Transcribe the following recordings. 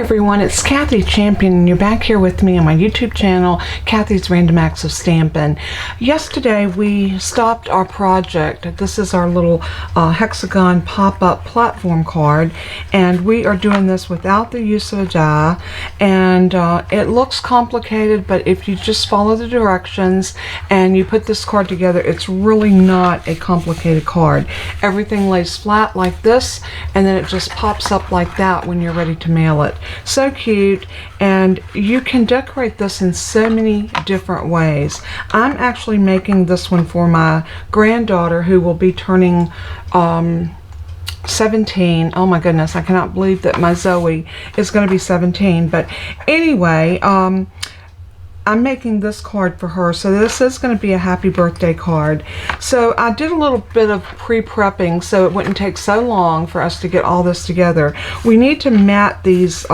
everyone, it's Kathy Champion and you're back here with me on my YouTube channel, Kathy's Random Acts of Stampin'. Yesterday we stopped our project. This is our little Hexagon Pop-Up Platform Card, and we are doing this without the use of a die, and it looks complicated, but if you just follow the directions and you put this card together, it's really not a complicated card. Everything lays flat like this, and then it just pops up like that when you're ready to mail it. So cute, and you can decorate this in so many different ways. I'm actually making this one for my granddaughter who will be turning 17. Oh my goodness, I cannot believe that my Zoe is going to be 17. But anyway, I'm making this card for her, so this is going to be a happy birthday card. So I did a little bit of pre-prepping so it wouldn't take so long for us to get all this together. We need to mat these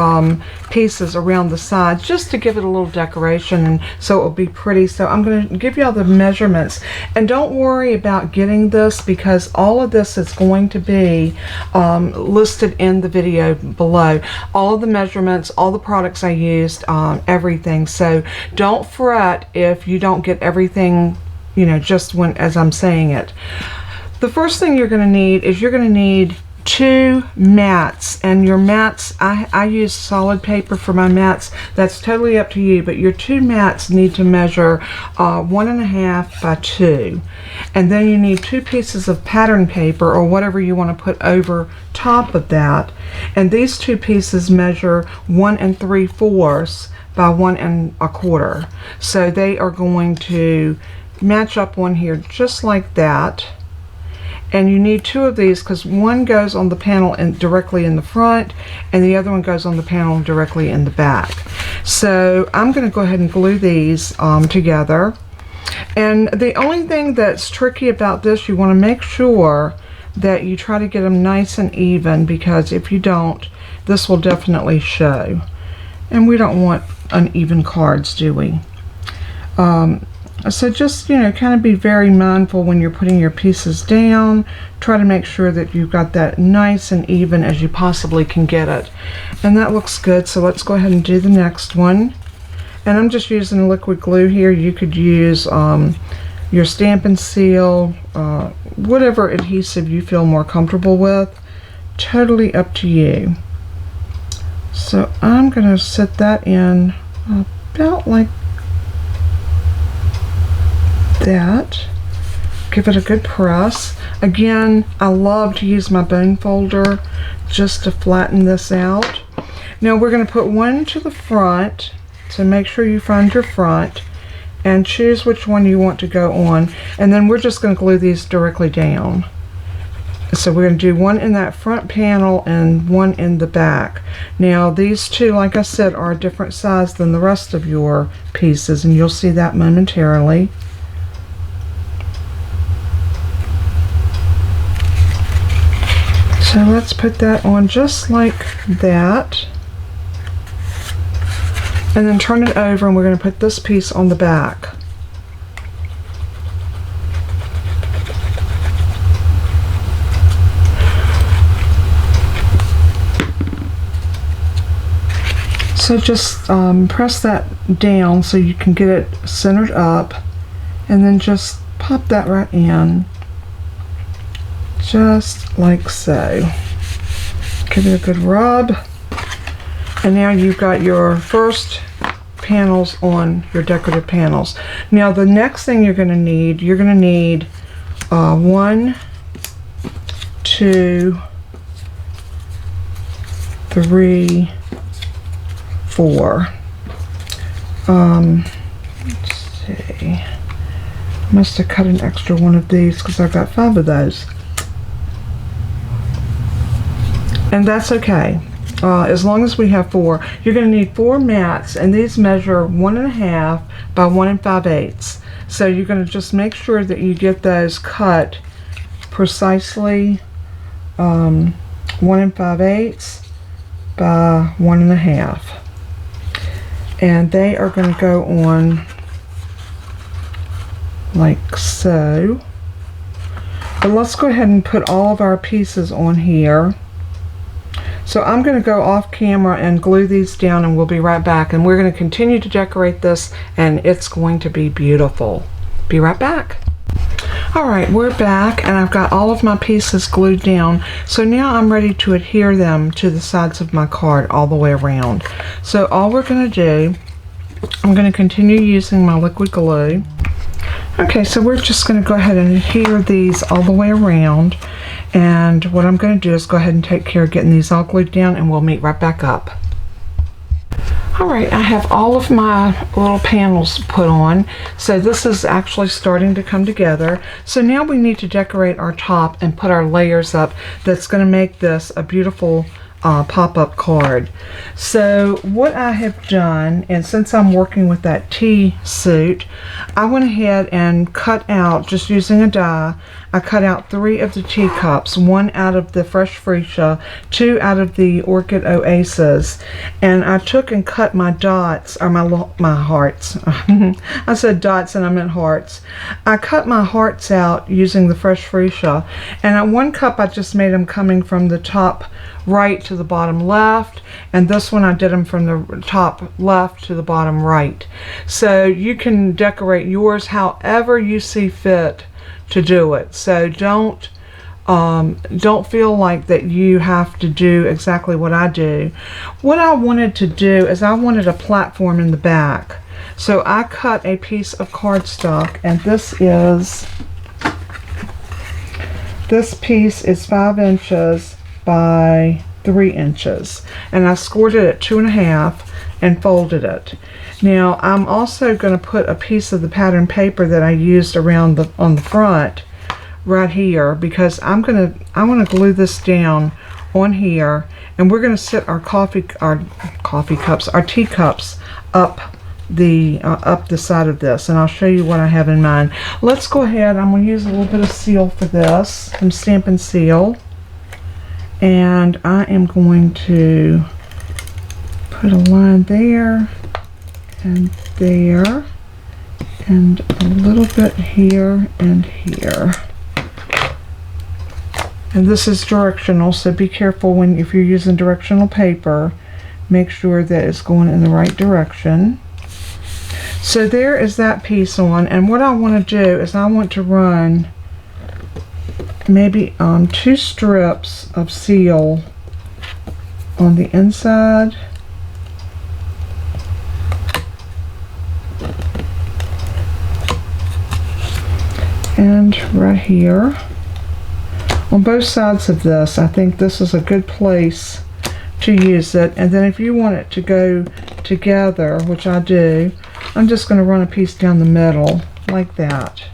pieces around the sides just to give it a little decoration, and so it will be pretty. So I'm going to give you all the measurements, and don't worry about getting this because all of this is going to be listed in the video below. All of the measurements, all the products I used, everything. So don't fret if you don't get everything, you know, just when as I'm saying it. The first thing you're going to need is you're going to need 2 mats, and your mats, I use solid paper for my mats. That's totally up to you, but your 2 mats need to measure 1.5 by 2, and then you need 2 pieces of pattern paper or whatever you want to put over top of that, and these 2 pieces measure 1 3/4 by 1 1/4. So they are going to match up one here just like that. And you need 2 of these because one goes on the panel directly in the front, and the other one goes on the panel directly in the back. So I'm going to go ahead and glue these together. And the only thing that's tricky about this, you want to make sure that you try to get them nice and even, because if you don't, this will definitely show. And we don't want uneven cards, do we? So just, you know, kind of be very mindful when you're putting your pieces down. Try to make sure that you've got that nice and even as you possibly can get it. And that looks good, so let's go ahead and do the next one. And I'm just using liquid glue here. You could use your Stampin' Seal, whatever adhesive you feel more comfortable with. Totally up to you. So I'm going to set that in about like that. Give it a good press. Again, I love to use my bone folder just to flatten this out. Now we're going to put one to the front, so make sure you find your front and choose which one you want to go on, and then we're just going to glue these directly down. So we're going to do one in that front panel and one in the back. Now these 2, like I said, are a different size than the rest of your pieces, and you'll see that momentarily. So let's put that on just like that, and then turn it over, and we're going to put this piece on the back. So just press that down so you can get it centered up, and then just pop that right in. Just like so. Give it a good rub. And now you've got your first panels on your decorative panels. Now the next thing you're going to need, 1, 2, 3, 4. Let's see. Must have cut an extra one of these because I've got 5 of those. And that's okay, as long as we have 4. You're going to need 4 mats, and these measure 1.5 by 1 5/8. So you're going to just make sure that you get those cut precisely 1 5/8 by 1.5. And they are going to go on like so. But let's go ahead and put all of our pieces on here. So I'm going to go off camera and glue these down, and we'll be right back. And we're going to continue to decorate this, and it's going to be beautiful. Be right back. Alright, we're back, and I've got all of my pieces glued down. So now I'm ready to adhere them to the sides of my card all the way around. So all we're going to do, I'm going to continue using my liquid glue. Okay, so we're just going to go ahead and adhere these all the way around. And what I'm going to do is go ahead and take care of getting these all glued down, and we'll meet right back up. Alright, I have all of my little panels put on. So this is actually starting to come together. So now we need to decorate our top and put our layers up. That's going to make this a beautiful pop-up card. So what I have done, and since I'm working with that tea suit, I went ahead and cut out, just using a die, I cut out 3 of the teacups, 1 out of the fresh Freesia, 2 out of the Orchid Oasis, and I took and cut my dots, or my hearts. I said dots and I meant hearts. I cut my hearts out using the fresh Freesia, and at 1 cup I just made them coming from the top right to the bottom left, and this one I did them from the top left to the bottom right. So you can decorate yours however you see fit to do it. So don't feel like that you have to do exactly what I do. What I wanted to do is I wanted a platform in the back. So I cut a piece of cardstock, and this piece is 5 inches by 3 inches, and I scored it at 2.5 and folded it. Now I'm also going to put a piece of the pattern paper that I used around on the front right here, because I want to glue this down on here, and we're going to sit our teacups up the side of this, and I'll show you what I have in mind. Let's go ahead. I'm going to use a little bit of seal for this, some Stampin' Seal. And I am going to put a line there, and there, and a little bit here and here. And this is directional, so be careful if you're using directional paper. Make sure that it's going in the right direction. So there is that piece on, and what I want to do is I want to run maybe 2 strips of seal on the inside, and right here on both sides of this. I think this is a good place to use it. And then if you want it to go together, which I do, I'm just going to run a piece down the middle like that.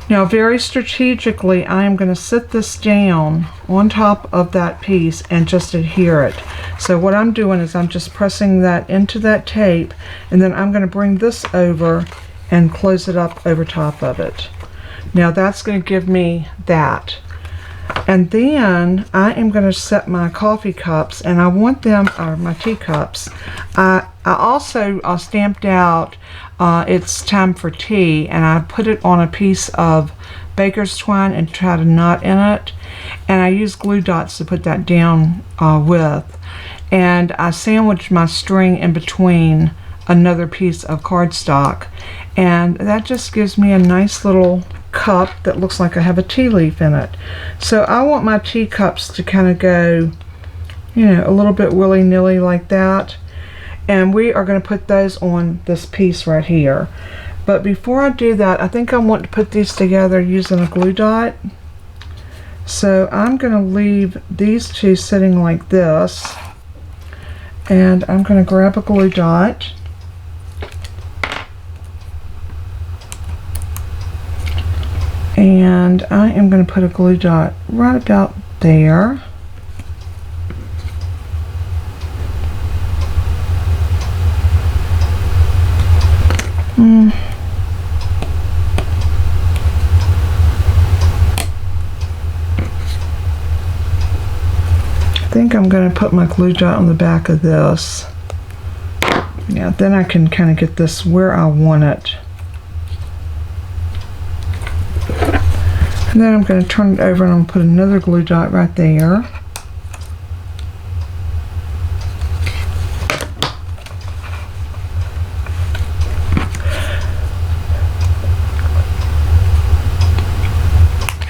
Now very strategically, I am going to sit this down on top of that piece and just adhere it. So what I'm doing is I'm just pressing that into that tape, and then I'm going to bring this over and close it up over top of it. Now that's going to give me that. And then I am going to set my coffee cups, and I want them, or my teacups. I also stamped out It's Time for Tea, and I put it on a piece of baker's twine and tried a knot in it, and I used glue dots to put that down with, and I sandwiched my string in between another piece of cardstock, and that just gives me a nice little cup that looks like I have a tea leaf in it. So I want my teacups to kind of go, you know, a little bit willy-nilly like that, and we are going to put those on this piece right here. But before I do that, I think I want to put these together using a glue dot. So I'm going to leave these two sitting like this, and I'm going to grab a glue dot, and I am going to put a glue dot right about there. I think I'm going to put my glue dot on the back of this. Yeah, then I can kind of get this where I want it. And then I'm going to turn it over and I'm going to put another glue dot right there.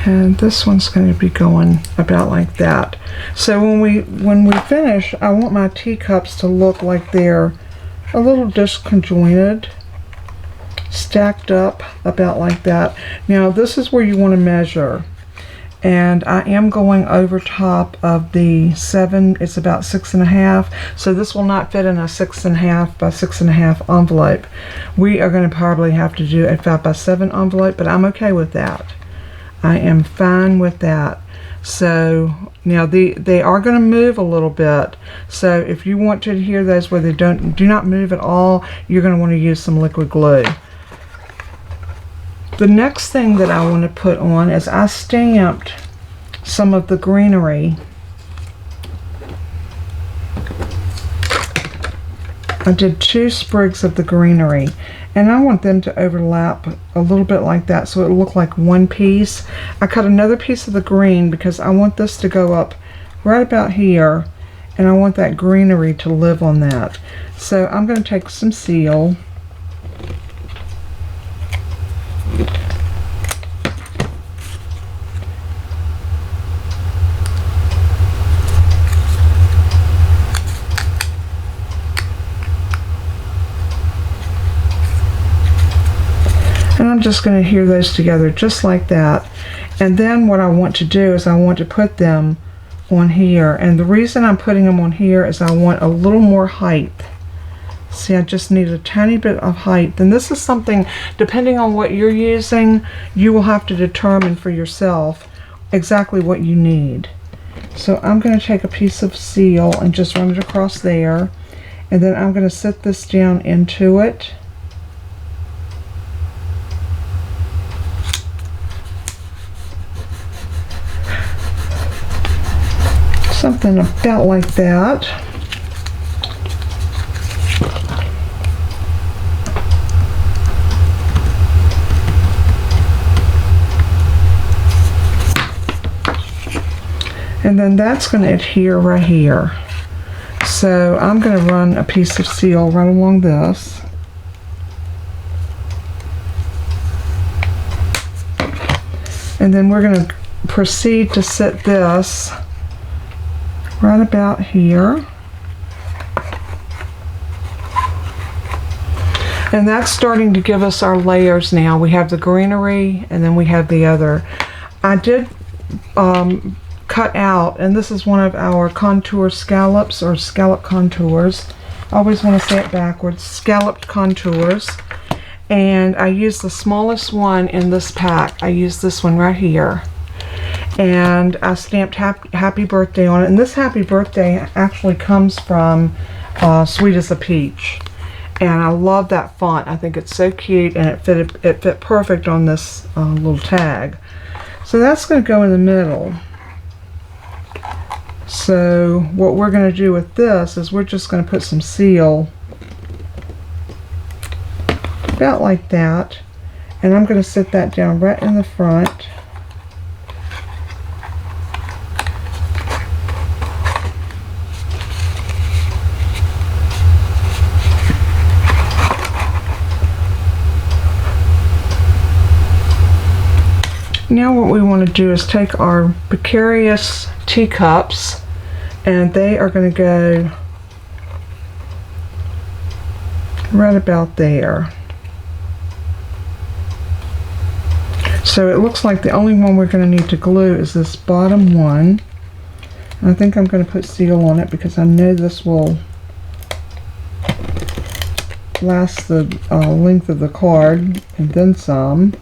And this one's going to be going about like that. So when we finish, I want my teacups to look like they're a little disconjointed, stacked up about like that. Now this is where you want to measure. And I am going over top of the 7, it's about 6.5. So this will not fit in a 6.5 by 6.5 envelope. We are going to probably have to do a 5 by 7 envelope, but I'm okay with that. I am fine with that. So now they are going to move a little bit. So if you want to adhere those where they do not move at all, you're going to want to use some liquid glue. The next thing that I want to put on is I stamped some of the greenery. I did 2 sprigs of the greenery, and I want them to overlap a little bit like that so it will look like one piece. I cut another piece of the green because I want this to go up right about here, and I want that greenery to live on that. So I'm going to take some seal. And I'm just going to adhere those together just like that. And then what I want to do is I want to put them on here. And the reason I'm putting them on here is I want a little more height. See, I just need a tiny bit of height. And this is something, depending on what you're using, you will have to determine for yourself exactly what you need. So I'm going to take a piece of seal and just run it across there. And then I'm going to set this down into it. Something about like that. And then that's going to adhere right here. So I'm going to run a piece of seal right along this. And then we're going to proceed to set this right about here. And that's starting to give us our layers now. We have the greenery and then we have the other. I did cut out, and this is one of our contour scallops or scallop contours. I always want to say it backwards. Scalloped contours. And I used the smallest one in this pack. I used this one right here. And I stamped happy birthday on it. And this happy birthday actually comes from Sweet as a Peach. And I love that font. I think it's so cute, and it fit perfect on this little tag. So that's going to go in the middle. So what we're going to do with this is we're just going to put some seal about like that. And I'm going to set that down right in the front. Now what we want to do is take our precarious teacups, and they are going to go right about there. So it looks like the only one we're going to need to glue is this bottom one. And I think I'm going to put seal on it because I know this will last the length of the card and then some.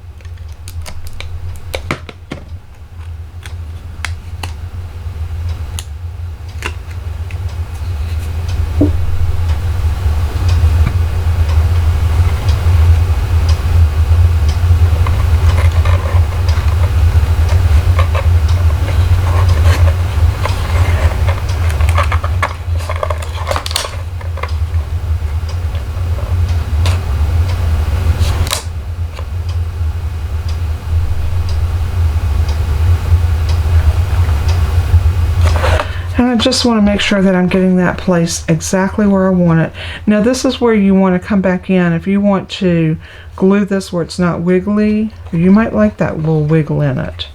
I just want to make sure that I'm getting that placed exactly where I want it. Now this is where you want to come back in. If you want to glue this where it's not wiggly, you might like that little wiggle in it.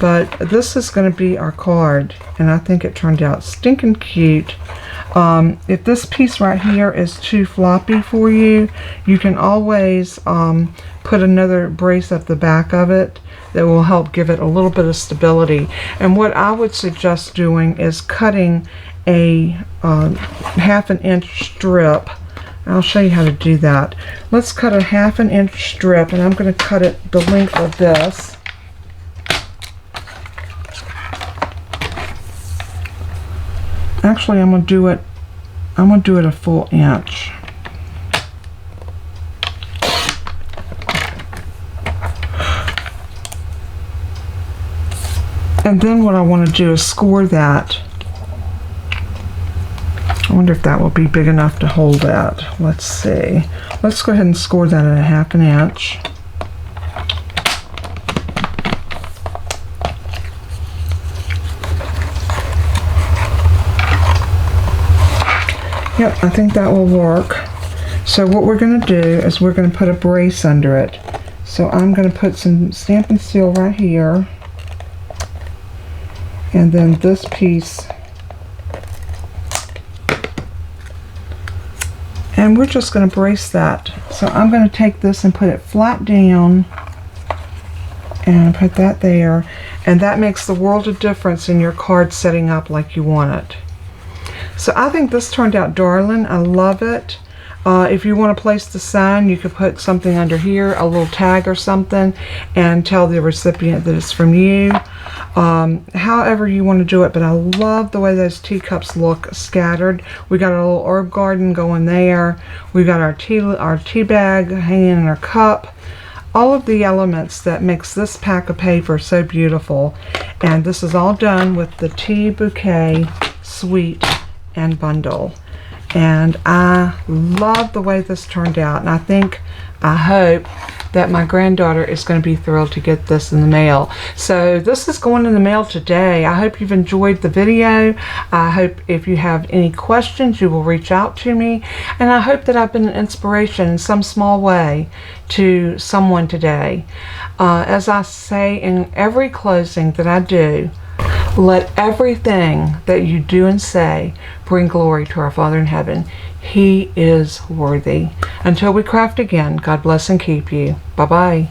But this is going to be our card, and I think it turned out stinking cute. If this piece right here is too floppy for you, you can always put another brace up the back of it that will help give it a little bit of stability. And what I would suggest doing is cutting a 1/2 inch strip. I'll show you how to do that. Let's cut a 1/2 inch strip, and I'm going to cut it the length of this. Actually, I'm going to do it a 1 inch. And then what I want to do is score that. I wonder if that will be big enough to hold that. Let's see. Let's go ahead and score that at a 1/2 inch. Yep, I think that will work. So what we're going to do is we're going to put a brace under it. So I'm going to put some Stampin' Seal right here. And then this piece. And we're just going to brace that. So I'm going to take this and put it flat down. And put that there. And that makes the world of difference in your card setting up like you want it. So I think this turned out darling. I love it. If you want to place the sign, you could put something under here, a little tag or something, and tell the recipient that it's from you. However you want to do it, but I love the way those teacups look scattered. We got a little herb garden going there. We got our tea bag hanging in our cup. All of the elements that makes this pack of paper so beautiful. And this is all done with the Tea Bouquet Suite and Bundle. And I love the way this turned out, and I hope that my granddaughter is going to be thrilled to get this in the mail. So this is going in the mail today. I hope you've enjoyed the video. I hope if you have any questions, you will reach out to me, and I hope that I've been an inspiration in some small way to someone today. As I say in every closing that I do, let everything that you do and say bring glory to our Father in heaven. He is worthy. Until we craft again, God bless and keep you. Bye-bye.